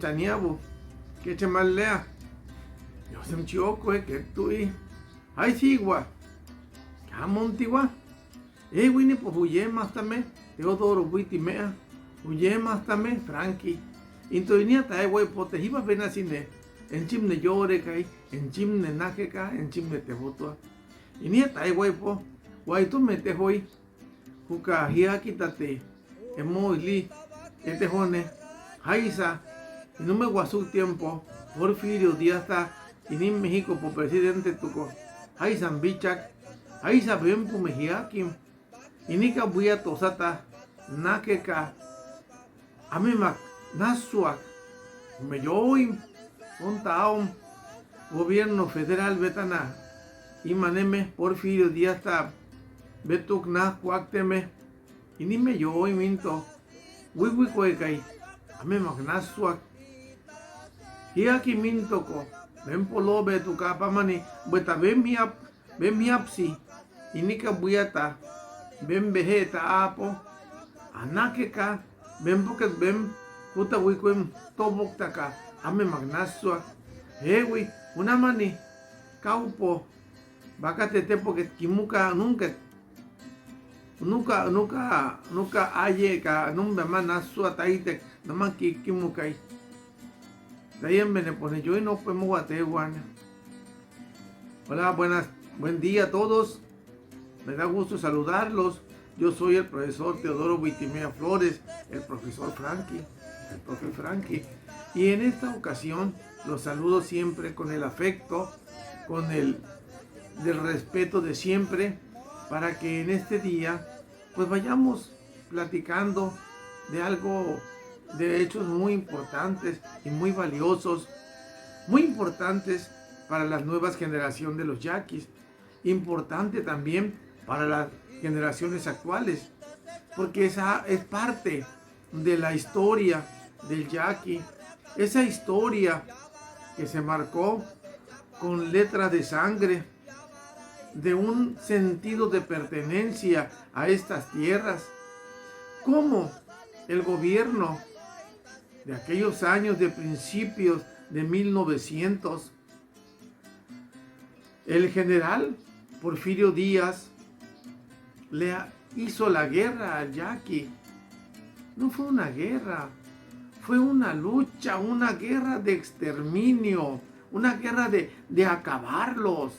taniabu, que chemalea. Yo se me chioco, que tú y. Ay, sí, gua. Camontigua. Winnie, pues huye más también. Teodoro, Witimea. Huye más también, Frankie. Intoinia tae, güey, pote, iba a venir cine. En chimne llore, kai. En chimne najeca, en chimne tejotua. Y ni tae, güey, po. Guay, tú me te hoy. Juca, hia, quítate. Emo, li. Este jone. Jaisa. Y no me guasó tiempo. Porfirio Díaz está. Y ni México por presidente tuco. Jaisa, bichak. Jaisa, ven, pu mejiakim. Y ni cabuya tosata. Nakeka. Amimak. Nasuak. Me yoim. Pontaum. Gobierno federal betana. Y maneme. Porfirio Díaz está. Betuk na cuacteme. Y ni me yo y minto. Wiwi cuecay. Ame magnasuak. Y aquí minto ko. Ven polo betu capa mani. Beta ven mi apsi. Y ni cabuyata. Ven vejeta apo. Anakeka. Ven porque ven. Puta wicuem. Tobok taka. Ame magnasuak. Wi. Una mani. Caupo. Bacatete porque kimuka nunca aye ka nunca más nasu ataite naman kimukai de ahí en Benepone yo y no podemos guateguana. Hola, buen día a todos, me da gusto saludarlos. Yo soy el profesor Teodoro Witimea Flores, el profesor Frankie, el profe Frankie, y en esta ocasión los saludo siempre con el afecto, con el del respeto de siempre, para que en este día pues vayamos platicando de algo, de hechos muy importantes y muy valiosos, muy importantes para la nueva generación de los yaquis, importante también para las generaciones actuales, porque esa es parte de la historia del yaqui, esa historia que se marcó con letras de sangre, de un sentido de pertenencia a estas tierras. Como el gobierno de aquellos años de principios de 1900, el general Porfirio Díaz le hizo la guerra al yaqui. No fue una guerra, fue una lucha, una guerra de exterminio, una guerra de acabarlos.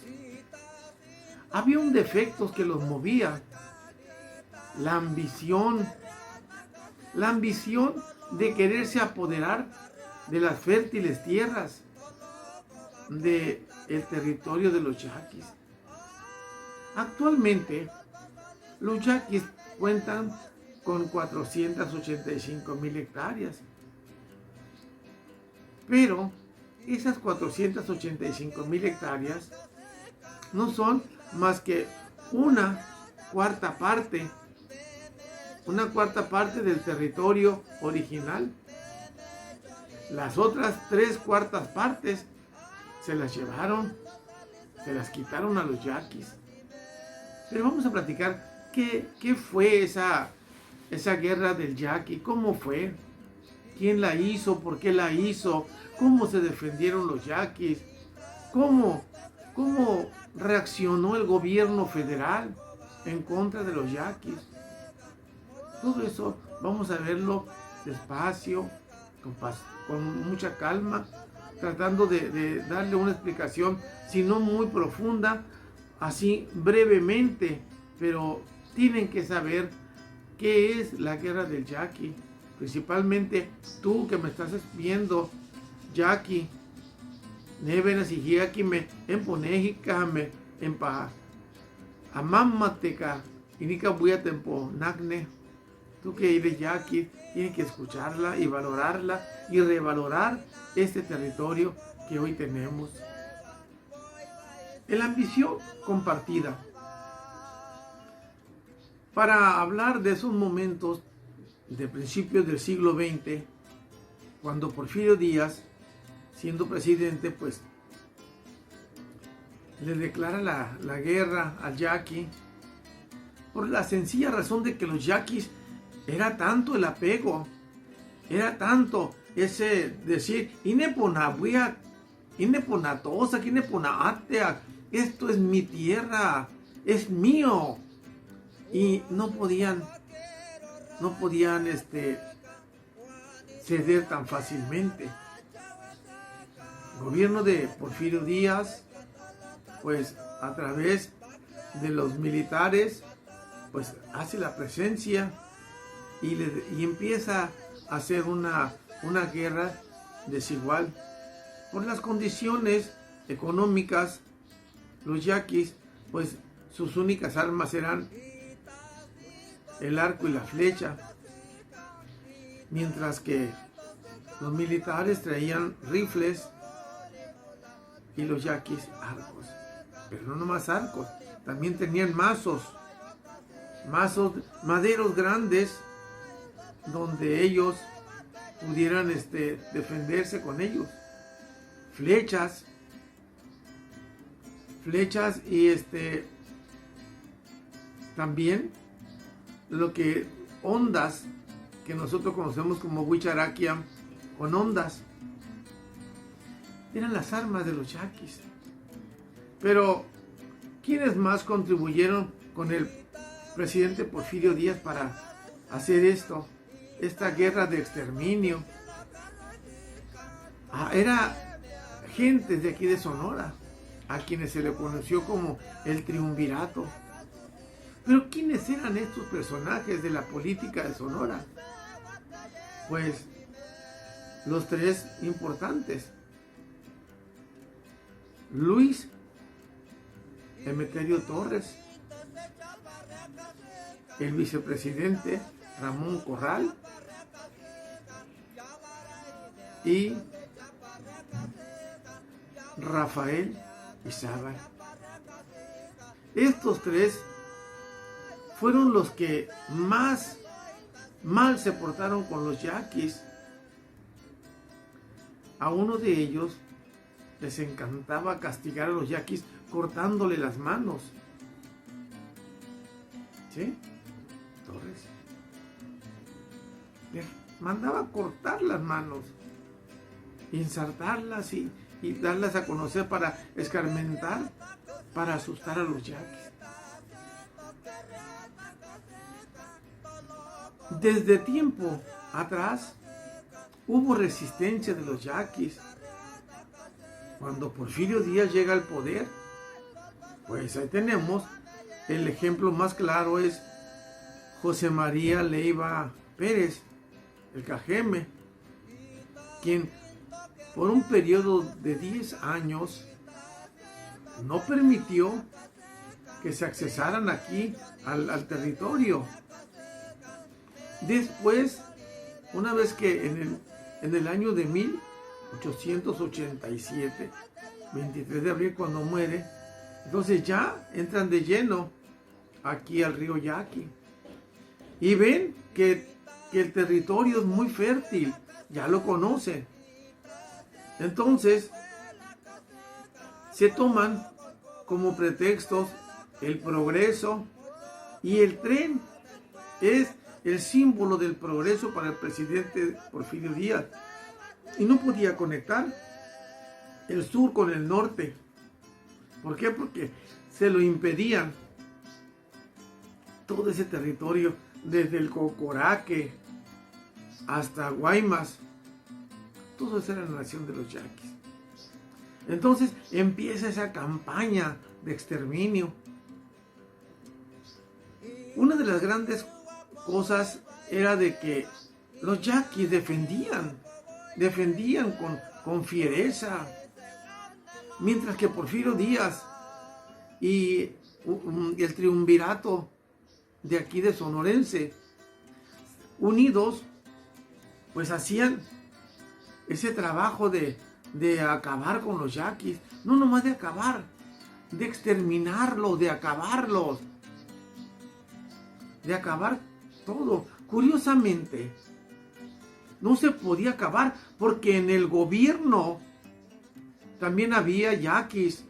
Había un defecto que los movía, la ambición de quererse apoderar de las fértiles tierras del territorio de los yaquis. Actualmente, los yaquis cuentan con 485,000 hectáreas, pero esas 485,000 hectáreas no son más que una cuarta parte del territorio original. Las otras 3/4 partes se las quitaron a los yaquis. Pero vamos a platicar qué fue esa guerra del yaqui, cómo fue, quién la hizo, por qué la hizo, cómo se defendieron los yaquis, cómo reaccionó el gobierno federal en contra de los yaquis. Todo eso vamos a verlo despacio, con mucha calma, tratando de darle una explicación, si no muy profunda, así brevemente, pero tienen que saber qué es la guerra del yaqui, principalmente tú que me estás viendo, yaqui. Nevenas y yaqui me emponejica me empa amamateka y ni cabuya tempo nagne. Tú que eres yaqui tienes que escucharla y valorarla y revalorar este territorio que hoy tenemos. La ambición compartida. Para hablar de esos momentos de principios del siglo XX, cuando Porfirio Díaz, siendo presidente, pues le declara la guerra al yaqui, por la sencilla razón de que los yaquis era tanto el apego, era tanto ese decir, Ineponabuia, Ineponatosa, Ineponaatea, esto es mi tierra, es mío. Y no podían ceder tan fácilmente. El gobierno de Porfirio Díaz, pues a través de los militares, pues hace la presencia y empieza a hacer una guerra desigual. Por las condiciones económicas, los yaquis, pues sus únicas armas eran el arco y la flecha, mientras que los militares traían rifles y los yaquis arcos. Pero no nomás arcos, también tenían mazos, maderos grandes, donde ellos pudieran defenderse con ellos. Flechas y también lo que ondas, que nosotros conocemos como huicharaquia, con ondas, eran las armas de los yaquis. Pero ¿quiénes más contribuyeron con el presidente Porfirio Díaz para hacer esta guerra de exterminio? Era gente de aquí de Sonora, a quienes se le conoció como el triunvirato. Pero ¿quiénes eran estos personajes de la política de Sonora? Pues los tres importantes: Luis Emeterio Torres, el vicepresidente Ramón Corral y Rafael Izábal. Estos tres fueron los que más mal se portaron con los yaquis. A uno de ellos les encantaba castigar a los yaquis cortándole las manos. ¿Sí? Torres les mandaba cortar las manos, insertarlas y darlas a conocer para escarmentar, para asustar a los yaquis. Desde tiempo atrás hubo resistencia de los yaquis. Cuando Porfirio Díaz llega al poder, pues ahí tenemos el ejemplo más claro, es José María Leiva Pérez, el Cajeme, quien por un periodo de 10 años no permitió que se accesaran aquí al territorio. Después, una vez que en el año de 1887, 23 de abril, cuando muere, entonces ya entran de lleno aquí al río Yaqui y ven que el territorio es muy fértil, ya lo conocen. Entonces se toman como pretextos el progreso, y el tren es el símbolo del progreso para el presidente Porfirio Díaz, y no podía conectar el sur con el norte. ¿Por qué? Porque se lo impedían. Todo ese territorio, desde el Cocoraque hasta Guaymas, todo eso era la nación de los yaquis. Entonces empieza esa campaña de exterminio. Una de las grandes cosas era de que los yaquis defendían con fiereza, mientras que Porfirio Díaz y el triunvirato de aquí de Sonorense, unidos, pues hacían ese trabajo de acabar con los yaquis. No nomás de acabar, de exterminarlos, de acabarlos, de acabar todo. Curiosamente, no se podía acabar porque en el gobierno también había yaquis.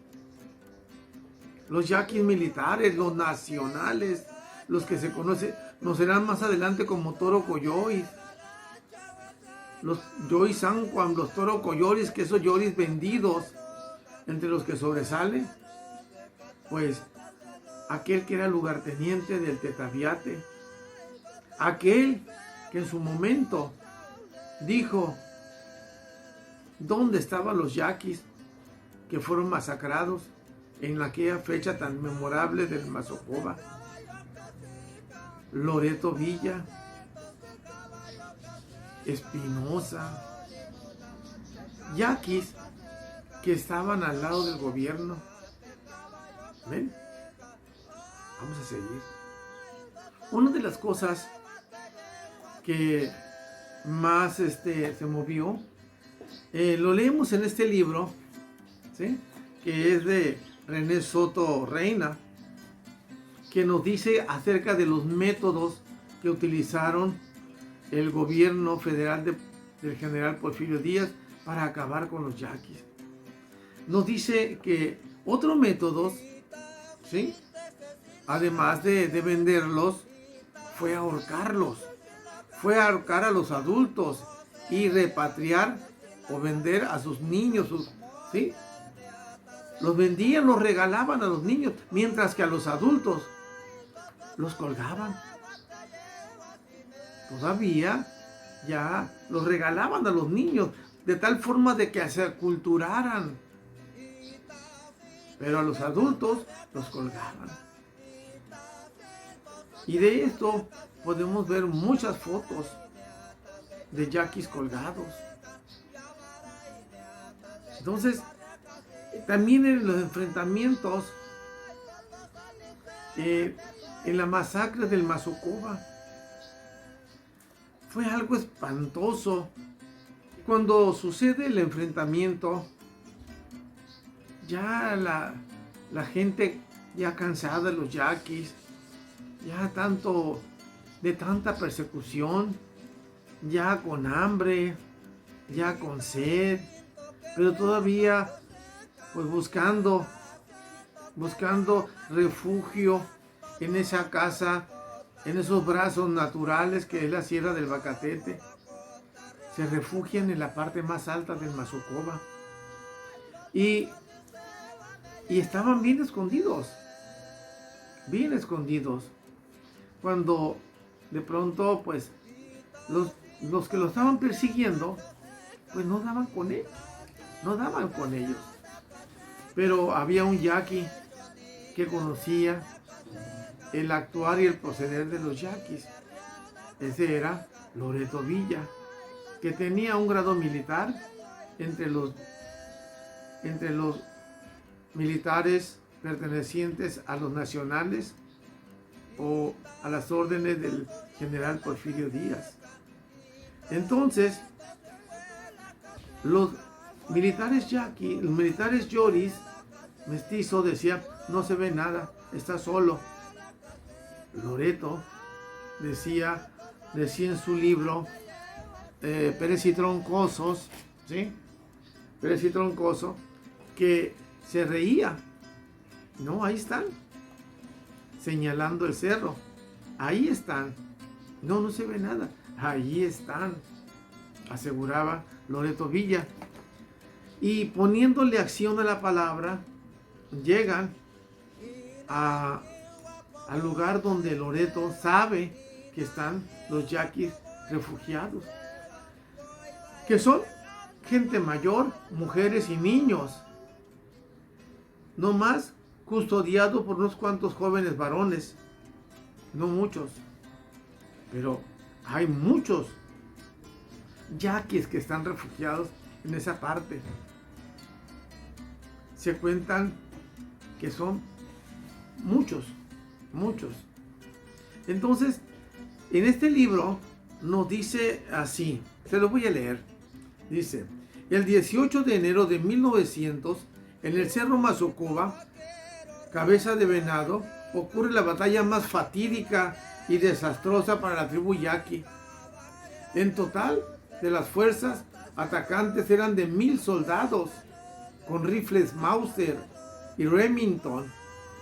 Los yaquis militares, los nacionales, los que se conocerán más adelante como Toro Coyois. los Yoy San Juan, los Toro Coyoris, que esos Yoris vendidos, entre los que sobresale, pues aquel que era lugarteniente del Tetaviate, aquel que en su momento dijo dónde estaban los yaquis que fueron masacrados en aquella fecha tan memorable del Mazocoba. Loreto Villa, Espinosa, yaquis que estaban al lado del gobierno. ¿Ven? Vamos a seguir. Una de las cosas que más se movió, lo leemos en este libro, ¿sí?, que es de René Soto Reina, que nos dice acerca de los métodos que utilizaron el gobierno federal del general Porfirio Díaz para acabar con los yaquis. Nos dice que otros métodos, ¿sí?, además de venderlos, fue ahorcarlos, fue ahorcar a los adultos y repatriar o vender a sus niños, ¿sí? Los vendían, los regalaban a los niños, mientras que a los adultos los colgaban. Todavía ya los regalaban a los niños, de tal forma de que se aculturaran. Pero a los adultos los colgaban. Y de esto podemos ver muchas fotos de yaquis colgados. Entonces, también en los enfrentamientos, en la masacre del Mazocoba, fue algo espantoso. Cuando sucede el enfrentamiento, ya la gente ya cansada de los yaquis, ya de tanta persecución, ya con hambre, ya con sed, pero todavía pues buscando refugio en esa casa, en esos brazos naturales que es la Sierra del Bacatete. Se refugian en la parte más alta del Mazocoba y estaban bien escondidos, cuando de pronto pues los que lo estaban persiguiendo pues no daban con ellos. Pero había un yaqui que conocía el actuar y el proceder de los yaquis. Ese era Loreto Villa, que tenía un grado militar entre los militares pertenecientes a los nacionales o a las órdenes del general Porfirio Díaz. Entonces, los militares yaquis, los militares yoris, mestizo, decía, no se ve nada, está solo. Loreto decía en su libro, Pérez y Troncosos, ¿sí? Pérez y Troncoso, que se reía. No, ahí están, señalando el cerro. Ahí están. No se ve nada. Ahí están, aseguraba Loreto Villa. Y poniéndole acción a la palabra, llegan al lugar donde Loreto sabe que están los yaquis refugiados, que son gente mayor, mujeres y niños, no más custodiados por unos cuantos jóvenes varones, no muchos, pero hay muchos yaquis que están refugiados en esa parte. Se cuentan que son muchos. Entonces, en este libro nos dice así, se lo voy a leer. Dice, el 18 de enero de 1900, en el Cerro Mazocoba, Cabeza de Venado, ocurre la batalla más fatídica y desastrosa para la tribu yaqui. En total, de las fuerzas atacantes eran de 1000 soldados, con rifles Mauser y Remington.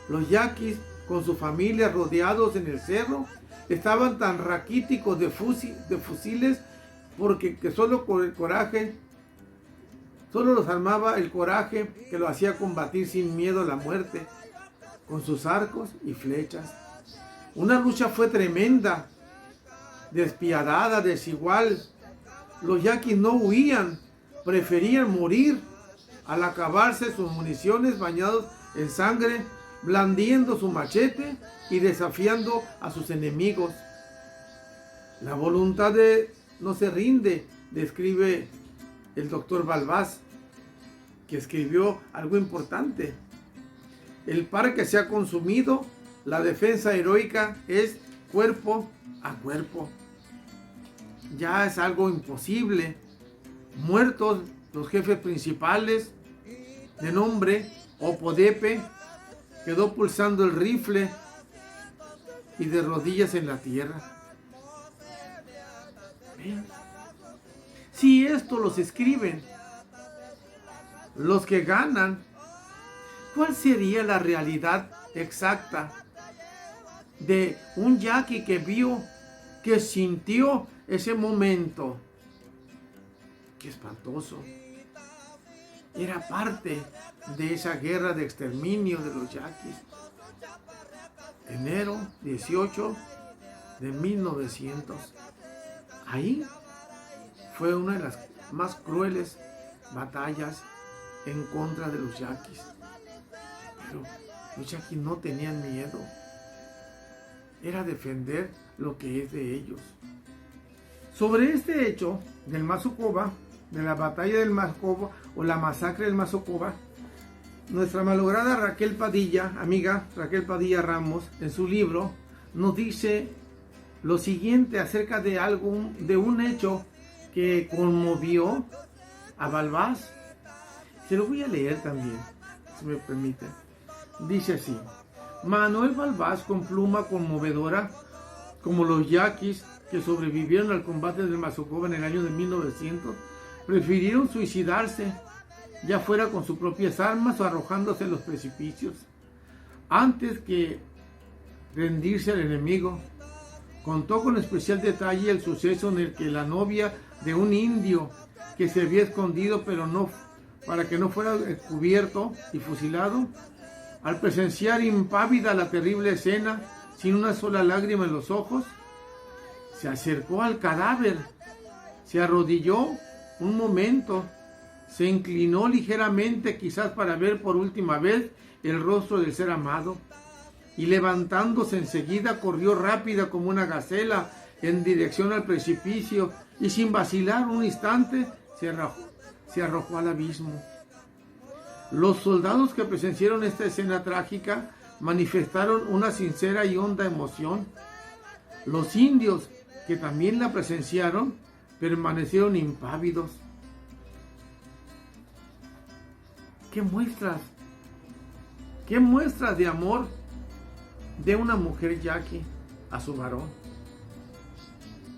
Los yaquis, con sus familias rodeados en el cerro, estaban tan raquíticos de fusiles porque que solo con el coraje, solo los armaba el coraje que lo hacía combatir sin miedo a la muerte, con sus arcos y flechas. Una lucha fue tremenda, despiadada, desigual. Los yaquis no huían, preferían morir al acabarse sus municiones bañados en sangre, blandiendo su machete y desafiando a sus enemigos. La voluntad no se rinde, describe el doctor Balbás, que escribió algo importante. El par que se ha consumido, la defensa heroica es cuerpo a cuerpo. Ya es algo imposible. Muertos los jefes principales, de nombre Opodepe, quedó pulsando el rifle y de rodillas en la tierra. ¿Ven? Si esto los escriben los que ganan, ¿cuál sería la realidad exacta de un yaqui que vio, que sintió ese momento? Qué espantoso. Era parte de esa guerra de exterminio de los yaquis. Enero 18 de 1900. Ahí fue una de las más crueles batallas en contra de los yaquis. Pero los yaquis no tenían miedo. Era defender lo que es de ellos. Sobre este hecho del Mazocoba, de la batalla del Mazocoba o la masacre del Mazocoba, nuestra malograda Raquel Padilla, amiga Raquel Padilla Ramos, en su libro nos dice lo siguiente acerca de un hecho que conmovió a Balbás. Se lo voy a leer también, si me permite. Dice así: Manuel Balbás, con pluma conmovedora, como los yaquis que sobrevivieron al combate del Mazocoba en el año de 1900, prefirieron suicidarse, ya fuera con sus propias armas o arrojándose en los precipicios, antes que rendirse al enemigo. Contó con especial detalle el suceso en el que la novia de un indio que se había escondido para que no fuera descubierto y fusilado, al presenciar impávida la terrible escena, sin una sola lágrima en los ojos, se acercó al cadáver, se arrodilló un momento, se inclinó ligeramente, quizás para ver por última vez el rostro del ser amado, y levantándose enseguida corrió rápida como una gacela en dirección al precipicio, y sin vacilar un instante se arrojó al abismo. Los soldados que presenciaron esta escena trágica manifestaron una sincera y honda emoción. Los indios, que también la presenciaron, permanecieron impávidos. ¿Qué muestras de amor de una mujer yaqui a su varón?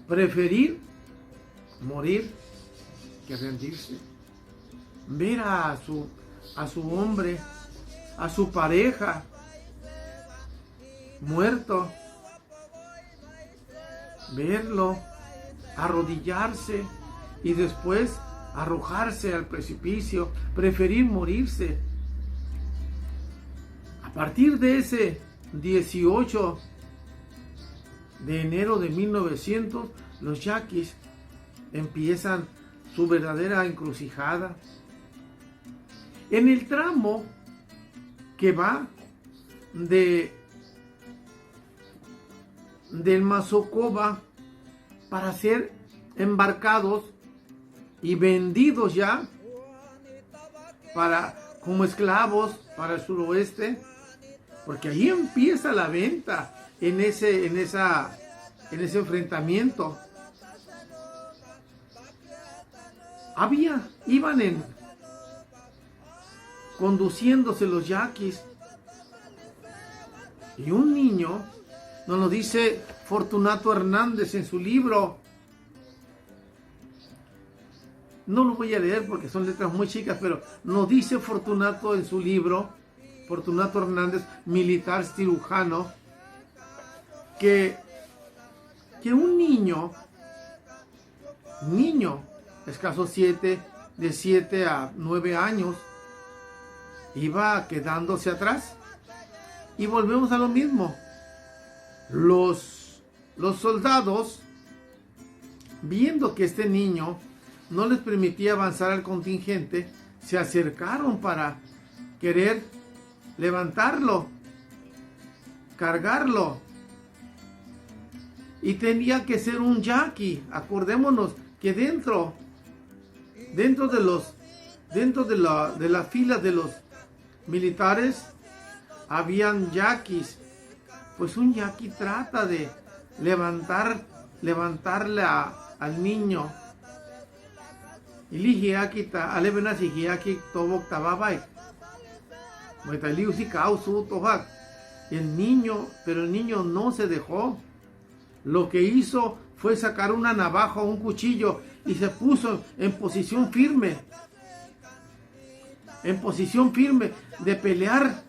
Preferir morir que rendirse. Ver a su hombre, a su pareja muerto, verlo arrodillarse y después arrojarse al precipicio, preferir morirse. A partir de ese 18 de enero de 1900, los yaquis empiezan su verdadera encrucijada. En el tramo que va del Mazocoba para ser embarcados y vendidos ya como esclavos para el suroeste, porque ahí empieza la venta en ese enfrentamiento. Iban conduciéndose los yaquis, y un niño, nos lo dice Fortunato Hernández en su libro. No lo voy a leer porque son letras muy chicas, pero nos dice Fortunato en su libro, Fortunato Hernández, militar cirujano, que un niño niño, escasos de 7 a 9 años, iba quedándose atrás. Y volvemos a lo mismo. Los soldados, viendo que este niño no les permitía avanzar al contingente, se acercaron para querer levantarlo, cargarlo. Y tenía que ser un yaqui. Acordémonos que dentro de la fila de los militares habían yaquis. Pues un yaqui trata de levantarle al niño. Y ligiakita, alevena sigiaki tobok tababai. Metaliusi kausu tohak. Pero el niño no se dejó. Lo que hizo fue sacar una navaja o un cuchillo y se puso en posición firme. En posición firme de pelear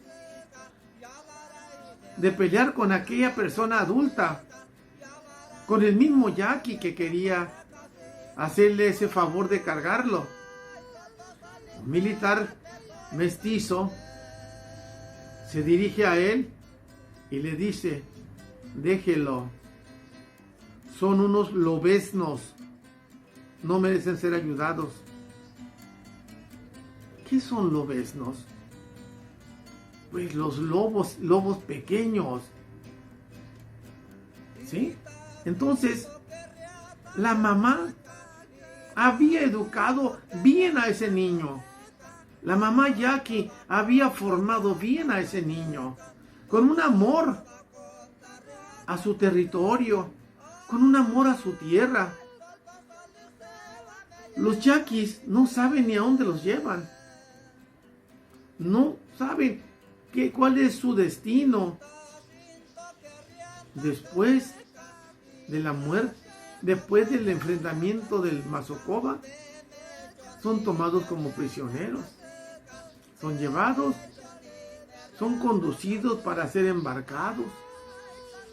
con aquella persona adulta, con el mismo yaqui que quería hacerle ese favor de cargarlo. Un militar mestizo se dirige a él y le dice: déjelo, son unos lobeznos, no merecen ser ayudados. ¿Qué son lobeznos? Pues los lobos pequeños. ¿Sí? Entonces, la mamá había educado bien a ese niño. La mamá yaqui había formado bien a ese niño, con un amor a su territorio, con un amor a su tierra. Los yaquis no saben ni a dónde los llevan. No saben cuál es su destino después de la muerte, después del enfrentamiento del Mazocoba. Son tomados como prisioneros, son llevados, son conducidos para ser embarcados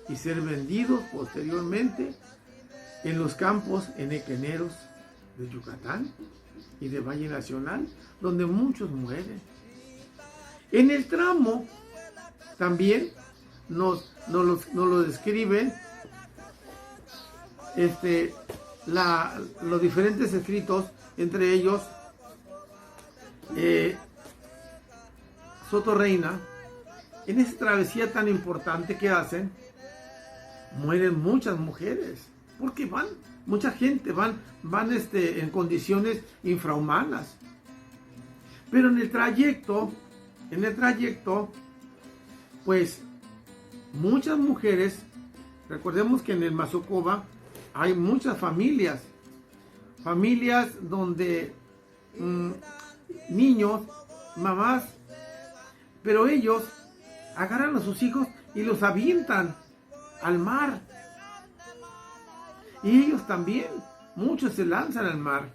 y ser vendidos posteriormente en los campos enequeneros de Yucatán y de Valle Nacional, donde muchos mueren. En el tramo también nos lo describen los diferentes escritos, entre ellos Soto Reina. En esa travesía tan importante que hacen, mueren muchas mujeres, porque mucha gente van en condiciones infrahumanas. Pero en el trayecto, pues muchas mujeres, recordemos que en el Mazocoba hay muchas familias donde niños, mamás, pero ellos agarran a sus hijos y los avientan al mar. Y ellos también, muchos se lanzan al mar.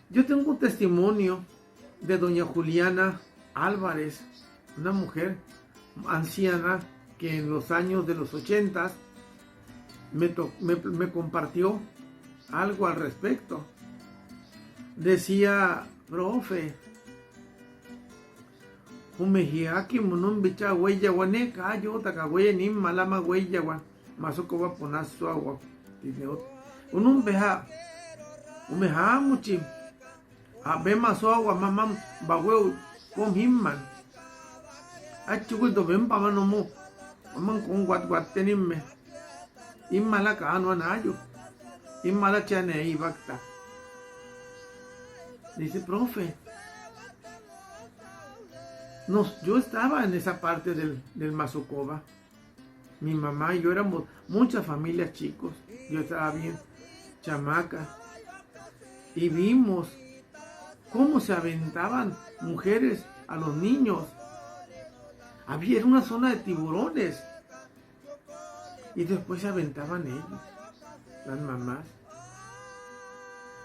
Yo tengo un testimonio de doña Juliana Álvarez, una mujer anciana que en los años de los 80 me compartió algo al respecto. Decía: profe, umejiaki monun bicha huella guane kayo takahuella ni malama huella gua Mazocoba ponazo agua unun beja umeja muchim abe maso agua mamam bagweu kom himman achugul do bem pamanomo amang kong wat tenimme immala kaano anayo immala chane ibakta. Dice: profe, yo estaba en esa parte del Mazocoba. Mi mamá y yo éramos muchas familias chicos. Yo estaba bien chamaca. Y vimos cómo se aventaban mujeres a los niños. Era una zona de tiburones. Y después se aventaban ellos, las mamás.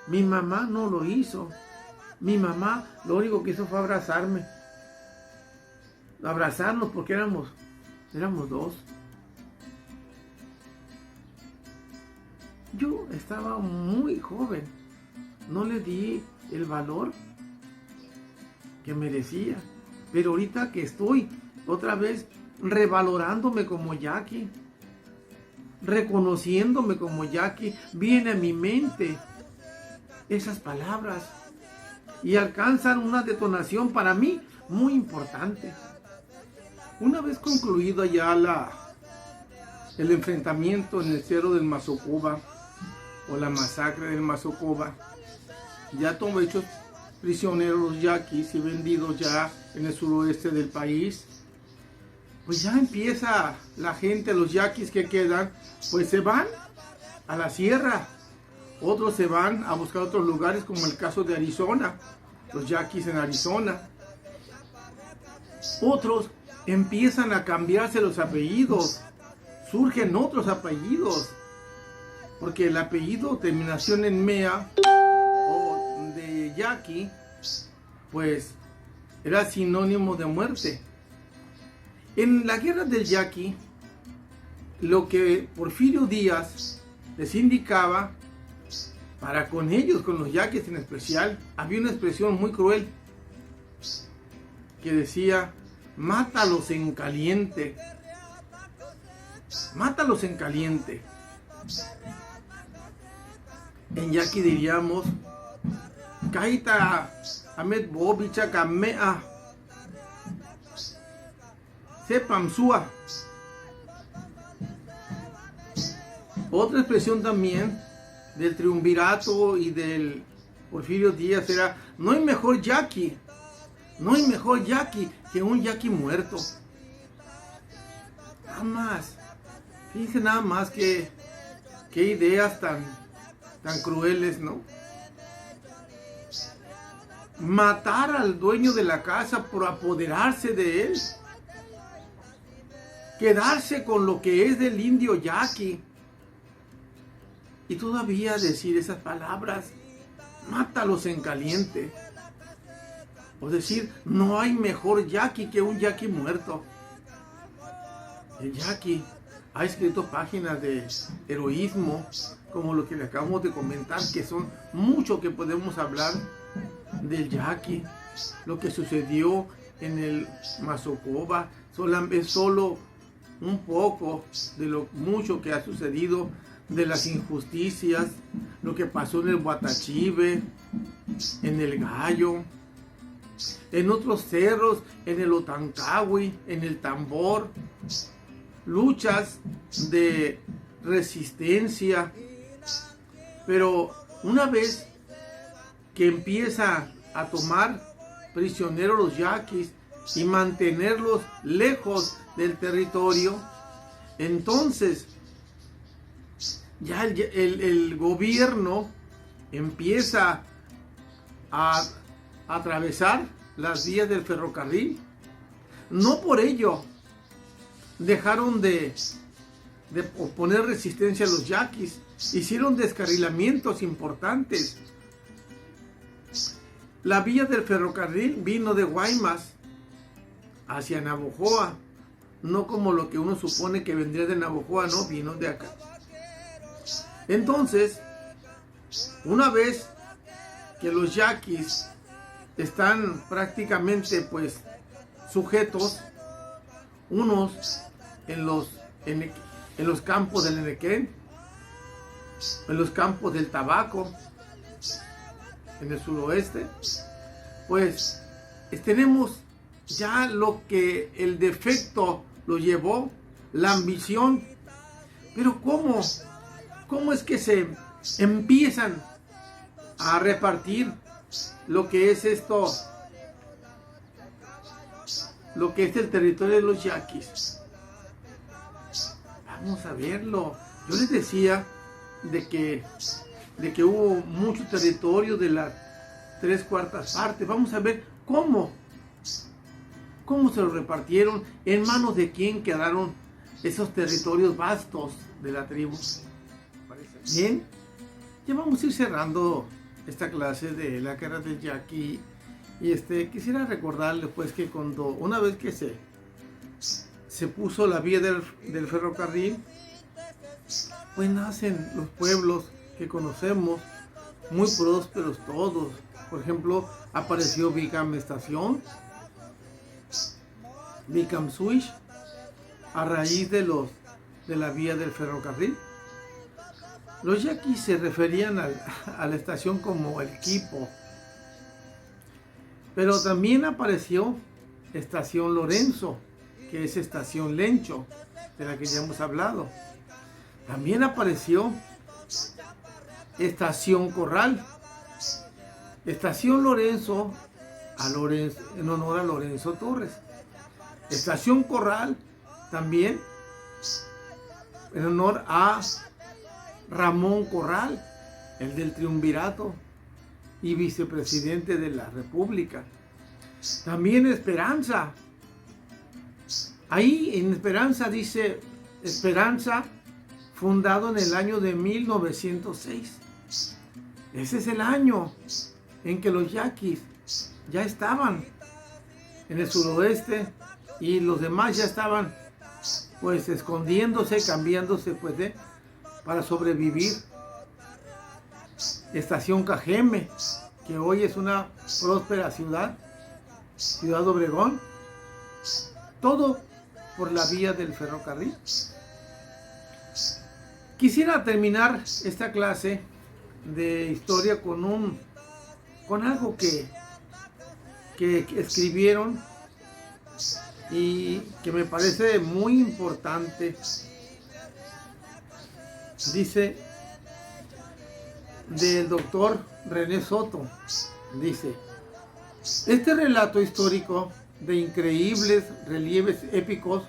Mi mamá no lo hizo. Mi mamá lo único que hizo fue abrazarnos porque éramos dos. Yo estaba muy joven, no le di el valor que merecía, pero ahorita que estoy otra vez revalorándome como yaqui, reconociéndome como yaqui, viene a mi mente esas palabras y alcanzan una detonación para mí muy importante. Una vez concluido ya el enfrentamiento en el Cerro del Mazocoba o la masacre del Mazocoba, ya todos hechos prisioneros los yaquis y vendidos ya en el suroeste del país, pues ya empieza la gente, los yaquis que quedan, pues se van a la sierra, otros se van a buscar otros lugares como el caso de Arizona, los yaquis en Arizona, otros empiezan a cambiarse los apellidos, surgen otros apellidos, porque el apellido terminación en Mea o de yaqui, pues era sinónimo de muerte. En la guerra del yaqui, lo que Porfirio Díaz les indicaba, para con ellos, con los yaquis en especial, había una expresión muy cruel que decía: mátalos en caliente, mátalos en caliente. En yaqui diríamos: kaita amet bobicha kamea sepamsua. Otra expresión también del triunvirato y del Porfirio Díaz era: no hay mejor yaqui, no hay mejor yaqui que un yaqui muerto. Nada más, fíjense nada más qué ideas tan crueles, ¿no? Matar al dueño de la casa por apoderarse de él, quedarse con lo que es del indio yaqui, y todavía decir esas palabras: mátalos en caliente. O decir: no hay mejor yaqui que un yaqui muerto. El yaqui ha escrito páginas de heroísmo, como lo que le acabamos de comentar, que son mucho que podemos hablar del yaqui. Lo que sucedió en el Mazocoba es solo un poco de lo mucho que ha sucedido, de las injusticias, lo que pasó en el Guatachive, en el Gallo, en otros cerros, en el Otancawi, en el Tambor, luchas de resistencia. Pero una vez que empieza a tomar prisioneros los yaquis y mantenerlos lejos del territorio, entonces ya el gobierno empieza a atravesar las vías del ferrocarril. No por ello dejaron de oponer resistencia a los yaquis, hicieron descarrilamientos importantes. La vía del ferrocarril vino de Guaymas hacia Navojoa, no como lo que uno supone que vendría de Navojoa, no, vino de acá. Entonces, una vez que los yaquis están prácticamente pues sujetos, unos en los campos del Enequén, en los campos del tabaco, en el suroeste, pues tenemos ya lo que el defecto lo llevó, la ambición. Pero ¿cómo es que se empiezan a repartir lo que es esto, lo que es el territorio de los yaquis? Vamos a verlo. Yo les decía de que hubo mucho territorio de las 3/4 partes. Vamos a ver cómo se lo repartieron, en manos de quién quedaron esos territorios vastos de la tribu. Bien, ya vamos a ir cerrando esta clase de la guerra del yaqui. Y quisiera recordarles pues que una vez que se puso la vía del ferrocarril, pues nacen los pueblos que conocemos, muy prósperos todos. Por ejemplo, apareció Bicam Estación, Bicam Switch, a raíz de la vía del ferrocarril. Los yaquis se referían a la estación como el Quipo, pero también apareció Estación Lorenzo, que es Estación Lencho, de la que ya hemos hablado. También apareció Estación Corral, Estación Lorenzo, en honor a Lorenzo Torres. Estación Corral también en honor a Ramón Corral, el del Triunvirato y vicepresidente de la República. También Esperanza. Ahí en Esperanza dice Esperanza, fundado en el año de 1906. Ese es el año en que los yaquis ya estaban en el suroeste y los demás ya estaban pues escondiéndose, cambiándose pues para sobrevivir. Estación Cajeme, que hoy es una próspera ciudad Obregón, todo por la vía del ferrocarril. Quisiera terminar esta clase de historia con algo que escribieron y que me parece muy importante. Dice del doctor René Soto, dice: este relato histórico de increíbles relieves épicos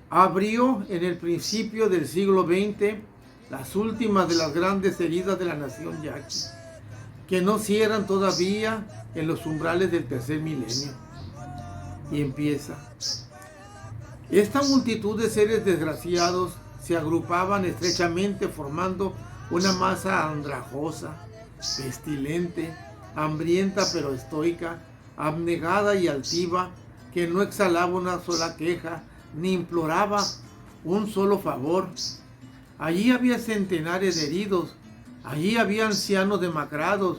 abrió en el principio del siglo XX las últimas de las grandes heridas de la nación yaqui, que no cierran todavía en los umbrales del tercer milenio. Y empieza: esta multitud de seres desgraciados se agrupaban estrechamente formando una masa andrajosa, pestilente, hambrienta pero estoica, abnegada y altiva, que no exhalaba una sola queja, ni imploraba un solo favor. Allí había centenares de heridos, allí había ancianos demacrados,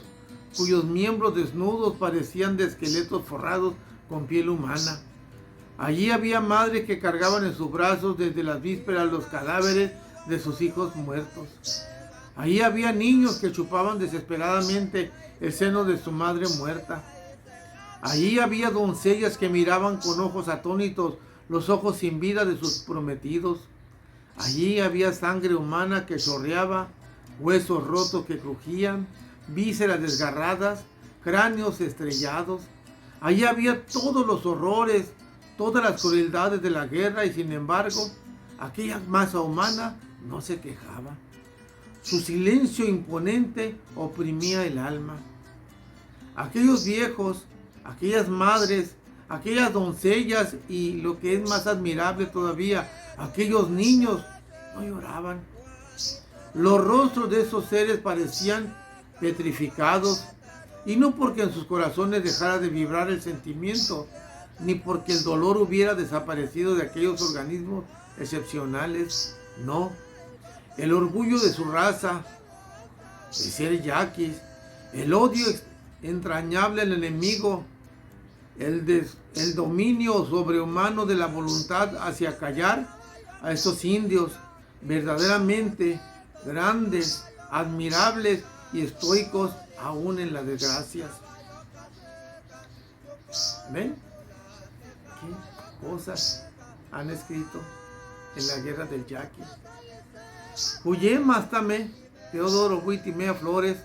cuyos miembros desnudos parecían de esqueletos forrados con piel humana. Allí había madres que cargaban en sus brazos desde las vísperas los cadáveres de sus hijos muertos. Allí había niños que chupaban desesperadamente el seno de su madre muerta. Allí había doncellas que miraban con ojos atónitos los ojos sin vida de sus prometidos. Allí había sangre humana que chorreaba, huesos rotos que crujían, vísceras desgarradas, cráneos estrellados. Allí había todos los horrores, todas las crueldades de la guerra, y sin embargo, aquella masa humana no se quejaba. Su silencio imponente oprimía el alma. Aquellos viejos, aquellas madres, aquellas doncellas y, lo que es más admirable todavía, aquellos niños no lloraban. Los rostros de esos seres parecían petrificados, y no porque en sus corazones dejara de vibrar el sentimiento, ni porque el dolor hubiera desaparecido de aquellos organismos excepcionales, no. El orgullo de su raza, de ser yaquis, el odio entrañable al enemigo, el dominio sobrehumano de la voluntad hacia callar a estos indios verdaderamente grandes, admirables y estoicos aún en las desgracias. ¿Ven? ¿Qué cosas han escrito en la guerra del yaqui? Huye mástame, Teodoro Huitimea Flores,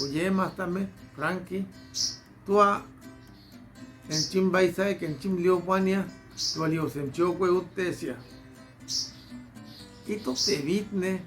huye mástame, Frankie, tua en chimbaisa que en chimlio guania, tualio semchokwe utesia. Quito te vitne,